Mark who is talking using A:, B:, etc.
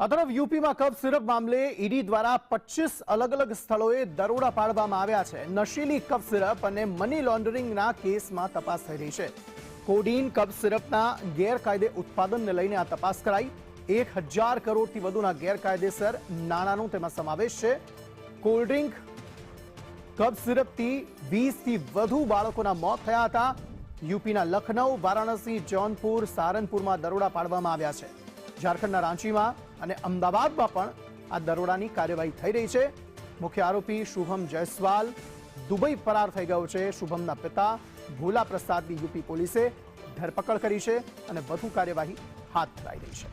A: આ તરફ યુપીમાં કફ સિરપ મામલે ઈડી દ્વારા 25 અલગ અલગ સ્થળોએ દરોડા પાડવામાં આવ્યા છે। નશીલી કફ સિરપ અને મની લોન્ડરિંગના કેસમાં તપાસ થઈ રહી છે। કોડીન કફ સિરપના ગેરકાયદે ઉત્પાદનને લઈને આ તપાસ કરાઈ। 1000 કરોડથી વધુના ગેરકાયદેસર નાણાંનો તેમાં સમાવેશ છે। કોલ્ડ ડ્રિંક કફ સિરપથી 20થી વધુ બાળકોના મોત થયા હતા। યુપીના લખનઉ, વારાણસી, જૌનપુર, સારનપુરમાં દરોડા પાડવામાં આવ્યા છે। ઝારખંડના રાંચીમાં અને અમદાવાદમાં પણ આ દરોડાની કાર્યવાહી થઈ રહી છે। મુખ્ય આરોપી શુભમ જયસ્વાલ દુબઈ ફરાર થઈ ગયો છે। શુભમના પિતા ભોલા પ્રસાદની યુપી પોલીસે ધરપકડ કરી છે અને વધુ કાર્યવાહી હાથ ધરાઈ રહી છે।